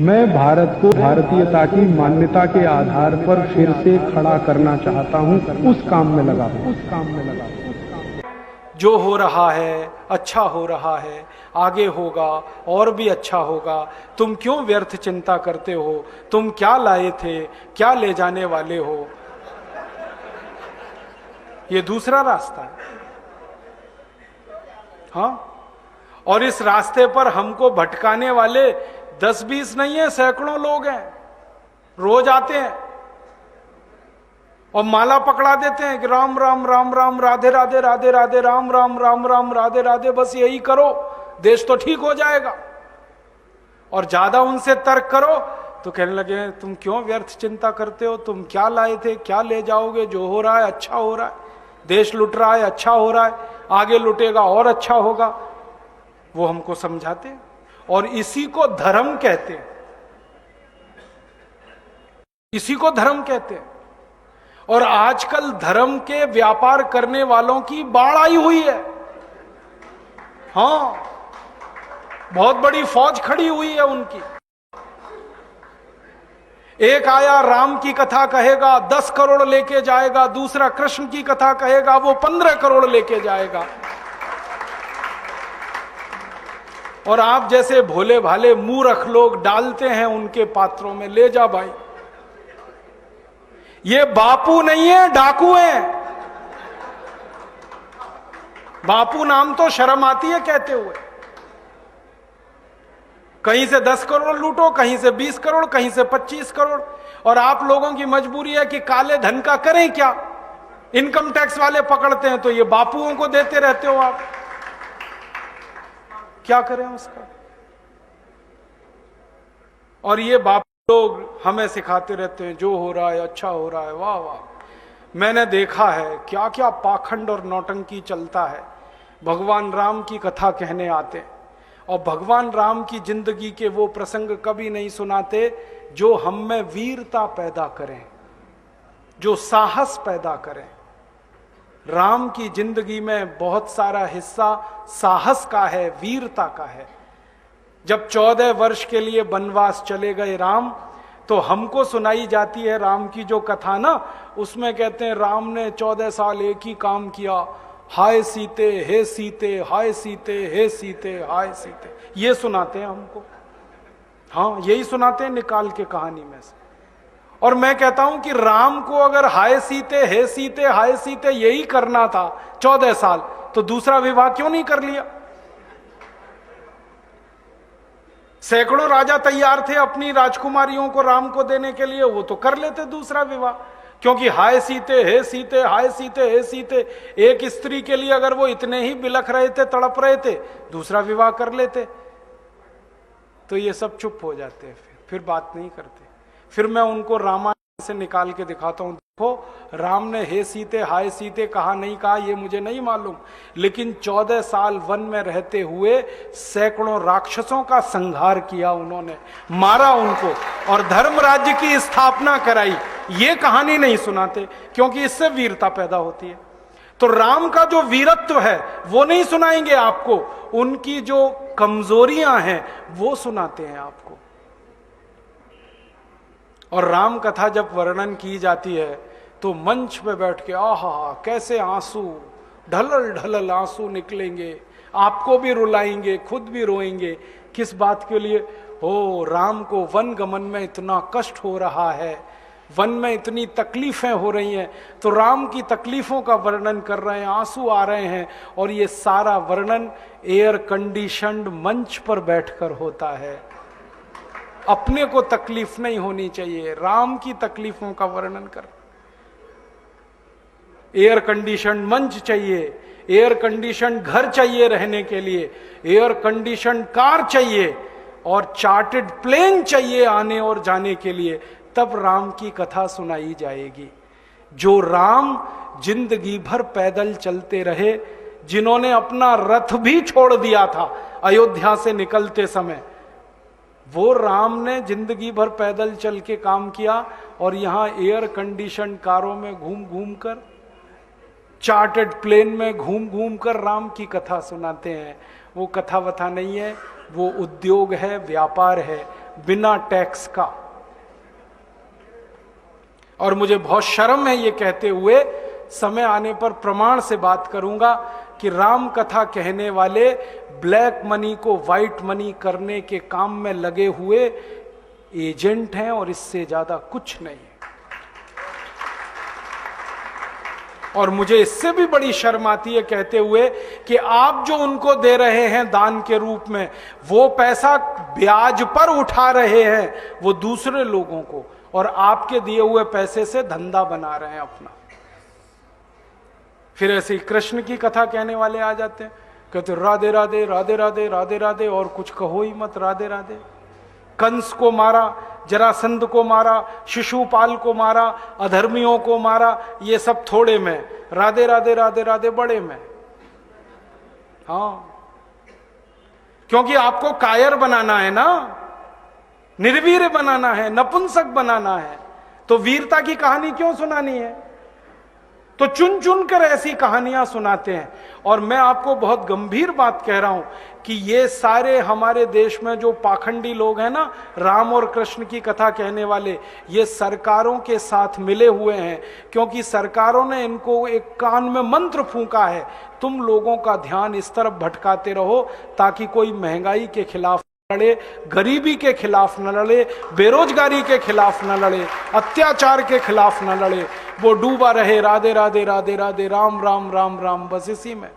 मैं भारत को भारतीयता की मान्यता के आधार पर फिर से खड़ा करना चाहता हूं, उस काम में लगा हूं। जो हो रहा है अच्छा हो रहा है, आगे होगा और भी अच्छा होगा। तुम क्यों व्यर्थ चिंता करते हो? तुम क्या लाए थे, क्या ले जाने वाले हो? ये दूसरा रास्ता है। हाँ, और इस रास्ते पर हमको भटकाने वाले 10-20 नहीं है, सैकड़ों लोग हैं। रोज आते हैं और माला पकड़ा देते हैं कि राम राम राम राम, राधे राधे राधे राधे, राम राम राम राम, राधे राधे, बस यही करो, देश तो ठीक हो जाएगा। और ज्यादा उनसे तर्क करो तो कहने लगे तुम क्यों व्यर्थ चिंता करते हो? तुम क्या लाए थे, क्या ले जाओगे? जो हो रहा है अच्छा हो रहा है, देश लुट रहा है अच्छा हो रहा है, आगे लुटेगा और अच्छा होगा। वो हमको समझाते हैं और इसी को धर्म कहते हैं, इसी को धर्म कहते हैं। और आजकल धर्म के व्यापार करने वालों की बाढ़ आई हुई है। हाँ, बहुत बड़ी फौज खड़ी हुई है उनकी। एक आया राम की कथा कहेगा 10 करोड़ लेके जाएगा, दूसरा कृष्ण की कथा कहेगा वो 15 करोड़ लेके जाएगा। और आप जैसे भोले भाले मूर्ख लोग डालते हैं उनके पात्रों में, ले जा भाई। ये बापू नहीं है, डाकू हैं। बापू नाम तो शर्म आती है कहते हुए। कहीं से 10 करोड़ लूटो, कहीं से 20 करोड़, कहीं से 25 करोड़। और आप लोगों की मजबूरी है कि काले धन का करें क्या? इनकम टैक्स वाले पकड़ते हैं तो ये बापुओं को देते रहते हो आप, क्या करें उसका? और ये बापू लोग हमें सिखाते रहते हैं जो हो रहा है अच्छा हो रहा है। वाह वाह, मैंने देखा है क्या क्या पाखंड और नौटंकी चलता है। भगवान राम की कथा कहने आते हैं और भगवान राम की जिंदगी के वो प्रसंग कभी नहीं सुनाते जो हम में वीरता पैदा करें, जो साहस पैदा करें। राम की जिंदगी में बहुत सारा हिस्सा साहस का है, वीरता का है। जब 14 वर्ष के लिए वनवास चले गए राम, तो हमको सुनाई जाती है राम की जो कथा ना, उसमें कहते हैं राम ने 14 साल एक ही काम किया, हाय सीते हे सीते, हाय सीते हे सीते, हाय सीते। ये सुनाते हैं हमको। हाँ, यही सुनाते हैं निकाल के कहानी में से। और मैं कहता हूं कि राम को अगर हाय सीते हे सीते हाय सीते यही करना था 14 साल, तो दूसरा विवाह क्यों नहीं कर लिया? सैकड़ों राजा तैयार थे अपनी राजकुमारियों को राम को देने के लिए, वो तो कर लेते दूसरा विवाह। क्योंकि हाय सीते हे सीते, हाय सीते हे सीते, एक स्त्री के लिए अगर वो इतने ही बिलख रहे थे, तड़प रहे थे, दूसरा विवाह कर लेते। तो ये सब चुप हो जाते हैं, फिर बात नहीं करते। फिर मैं उनको रामायण से निकाल के दिखाता हूं, देखो राम ने हे सीते हाय सीते कहा नहीं कहा ये मुझे नहीं मालूम, लेकिन 14 साल वन में रहते हुए सैकड़ों राक्षसों का संहार किया उन्होंने, मारा उनको और धर्म राज्य की स्थापना कराई। ये कहानी नहीं सुनाते क्योंकि इससे वीरता पैदा होती है। तो राम का जो वीरत्व है वो नहीं सुनाएंगे आपको, उनकी जो कमजोरियां हैं वो सुनाते हैं आपको। और राम कथा जब वर्णन की जाती है तो मंच पे बैठ के आहा कैसे आंसू, ढलल ढलल आंसू निकलेंगे, आपको भी रुलाएंगे, खुद भी रोएंगे। किस बात के लिए? हो, राम को वन गमन में इतना कष्ट हो रहा है, वन में इतनी तकलीफें हो रही हैं, तो राम की तकलीफों का वर्णन कर रहे हैं, आंसू आ रहे हैं। और ये सारा वर्णन एयर कंडीशनड मंच पर बैठकर होता है। अपने को तकलीफ नहीं होनी चाहिए, राम की तकलीफों का वर्णन कर। एयर कंडीशन मंच चाहिए, एयर कंडीशन घर चाहिए रहने के लिए, एयर कंडीशन कार चाहिए और चार्टर्ड प्लेन चाहिए आने और जाने के लिए, तब राम की कथा सुनाई जाएगी। जो राम जिंदगी भर पैदल चलते रहे, जिन्होंने अपना रथ भी छोड़ दिया था अयोध्या से निकलते समय, वो राम ने जिंदगी भर पैदल चल के काम किया और यहां एयर कंडीशन कारों में घूम घूम कर, चार्टर्ड प्लेन में घूम घूम कर राम की कथा सुनाते हैं। वो कथा वथा नहीं है, वो उद्योग है, व्यापार है। बिना टैक्स का। और मुझे बहुत शर्म है ये कहते हुए, समय आने पर प्रमाण से बात करूंगा कि राम कथा कहने वाले ब्लैक मनी को व्हाइट मनी करने के काम में लगे हुए एजेंट हैं और इससे ज्यादा कुछ नहीं है। और मुझे इससे भी बड़ी शर्म आती है कहते हुए कि आप जो उनको दे रहे हैं दान के रूप में, वो पैसा ब्याज पर उठा रहे हैं वो दूसरे लोगों को, और आपके दिए हुए पैसे से धंधा बना रहे हैं अपना। फिर ऐसे ही कृष्ण की कथा कहने वाले आ जाते हैं, कहते राधे राधे राधे राधे राधे राधे, और कुछ कहो ही मत, राधे राधे। कंस को मारा, जरासंध को मारा, शिशुपाल को मारा, अधर्मियों को मारा, ये सब थोड़े में, राधे राधे राधे राधे बड़े में। हाँ, क्योंकि आपको कायर बनाना है ना, निर्वीर बनाना है, नपुंसक बनाना है, तो वीरता की कहानी क्यों सुनानी है? तो चुन चुन कर ऐसी कहानियां सुनाते हैं। और मैं आपको बहुत गंभीर बात कह रहा हूं कि ये सारे हमारे देश में जो पाखंडी लोग हैं ना, राम और कृष्ण की कथा कहने वाले, ये सरकारों के साथ मिले हुए हैं, क्योंकि सरकारों ने इनको एक कान में मंत्र फूंका है, तुम लोगों का ध्यान इस तरफ भटकाते रहो ताकि कोई महंगाई के खिलाफ लड़े, गरीबी के खिलाफ न लड़े, बेरोजगारी के खिलाफ न लड़े, अत्याचार के खिलाफ न लड़े, वो डूबा रहे राधे राधे राधे राधे राम राम राम राम, बस इसी में।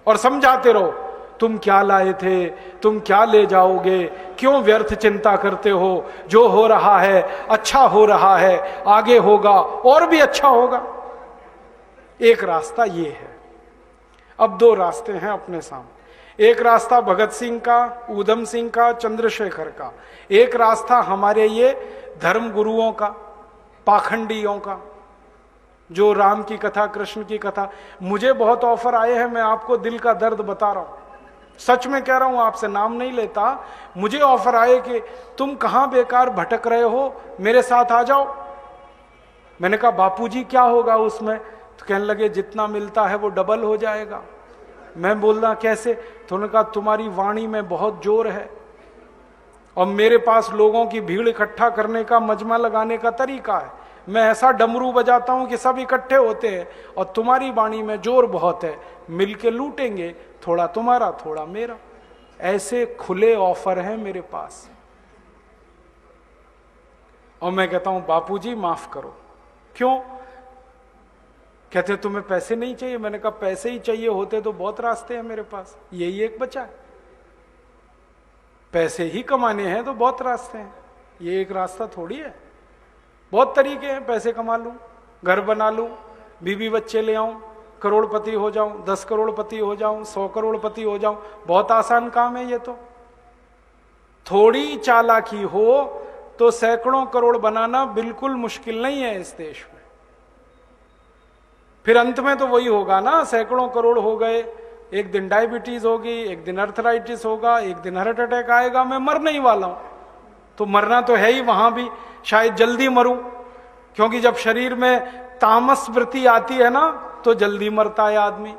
और समझाते रहो, तुम क्या लाए थे, तुम क्या ले जाओगे, क्यों व्यर्थ चिंता करते हो, जो हो रहा है अच्छा हो रहा है, आगे होगा और भी अच्छा होगा। एक रास्ता ये है। अब दो रास्ते हैं अपने सामने, एक रास्ता भगत सिंह का, ऊधम सिंह का, चंद्रशेखर का, एक रास्ता हमारे ये धर्म गुरुओं का, पाखंडियों का, जो राम की कथा, कृष्ण की कथा। मुझे बहुत ऑफर आए हैं, मैं आपको दिल का दर्द बता रहा हूं, सच में कह रहा हूं, आपसे नाम नहीं लेता। मुझे ऑफर आए कि तुम कहां बेकार भटक रहे हो, मेरे साथ आ जाओ। मैंने कहा बापूजी क्या होगा उसमें? तो कहने लगे जितना मिलता है वो डबल हो जाएगा। मैं बोल रहा कैसे? तो उन्होंने कहा तुम्हारी वाणी में बहुत जोर है और मेरे पास लोगों की भीड़ इकट्ठा करने का, मजमा लगाने का तरीका है। मैं ऐसा डमरू बजाता हूं कि सब इकट्ठे होते हैं, और तुम्हारी वाणी में जोर बहुत है, मिलके लूटेंगे, थोड़ा तुम्हारा थोड़ा मेरा। ऐसे खुले ऑफर हैं मेरे पास। और मैं कहता हूं बापूजी माफ करो। क्यों? कहते तुम्हें पैसे नहीं चाहिए। मैंने कहा पैसे ही चाहिए होते तो बहुत रास्ते हैं मेरे पास, यही एक बचा है। पैसे ही कमाने हैं तो बहुत रास्ते हैं, ये एक रास्ता थोड़ी है। बहुत तरीके हैं, पैसे कमा लूं, घर बना लूं, बीवी बच्चे ले आऊं, करोड़पति हो जाऊं, 10 करोड़पति हो जाऊं, 100 करोड़पति हो जाऊं। बहुत आसान काम है ये तो। थोड़ी चालाकी हो तो सैकड़ों करोड़ बनाना बिल्कुल मुश्किल नहीं है इस देश में। फिर अंत में तो वही होगा ना, सैकड़ों करोड़ हो गए, एक दिन डायबिटीज होगी, एक दिन अर्थराइटिस होगा, एक दिन हार्ट अटैक आएगा, मैं मरने ही वाला हूं। तो मरना तो है ही, वहां भी शायद जल्दी मरूं, क्योंकि जब शरीर में तामस वृत्ति आती है ना तो जल्दी मरता है आदमी।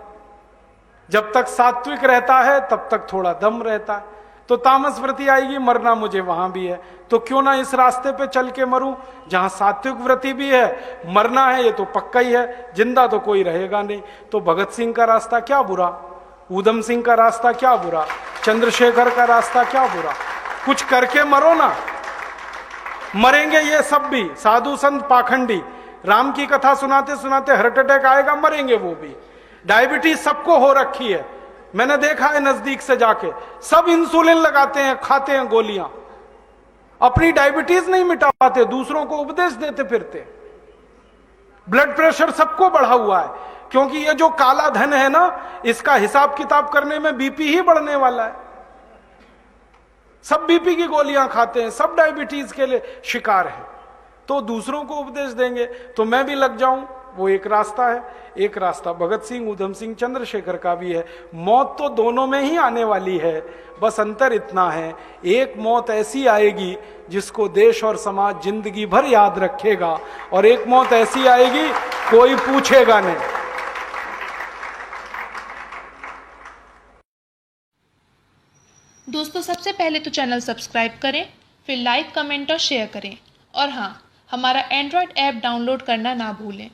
जब तक सात्विक रहता है तब तक थोड़ा दम रहता है, तो तामस वृत्ति आएगी, मरना मुझे वहां भी है। तो क्यों ना इस रास्ते पे चल के मरूं जहां सात्विक वृत्ति भी है, मरना है ये तो पक्का ही है, जिंदा तो कोई रहेगा नहीं। तो भगत सिंह का रास्ता क्या बुरा, ऊधम सिंह का रास्ता क्या बुरा, चंद्रशेखर का रास्ता क्या बुरा? कुछ करके मरो ना। मरेंगे ये सब भी, साधु संत पाखंडी, राम की कथा सुनाते सुनाते हार्ट अटैक आएगा, मरेंगे वो भी। डायबिटीज सबको हो रखी है, मैंने देखा है नजदीक से जाके, सब इंसुलिन लगाते हैं, खाते हैं गोलियां, अपनी डायबिटीज नहीं मिटा पाते, दूसरों को उपदेश देते फिरते। ब्लड प्रेशर सबको बढ़ा हुआ है, क्योंकि ये जो काला धन है ना, इसका हिसाब किताब करने में बीपी ही बढ़ने वाला है। सब बीपी की गोलियां खाते हैं, सब डायबिटीज के लिए शिकार हैं, तो दूसरों को उपदेश देंगे तो मैं भी लग जाऊं, वो एक रास्ता है। एक रास्ता भगत सिंह, ऊधम सिंह, चंद्रशेखर का भी है। मौत तो दोनों में ही आने वाली है, बस अंतर इतना है, एक मौत ऐसी आएगी जिसको देश और समाज जिंदगी भर याद रखेगा, और एक मौत ऐसी आएगी कोई पूछेगा नहीं। दोस्तों सबसे पहले तो चैनल सब्सक्राइब करें, फिर लाइक, कमेंट और शेयर करें। और हाँ, हमारा एंड्रॉयड ऐप डाउनलोड करना ना भूलें।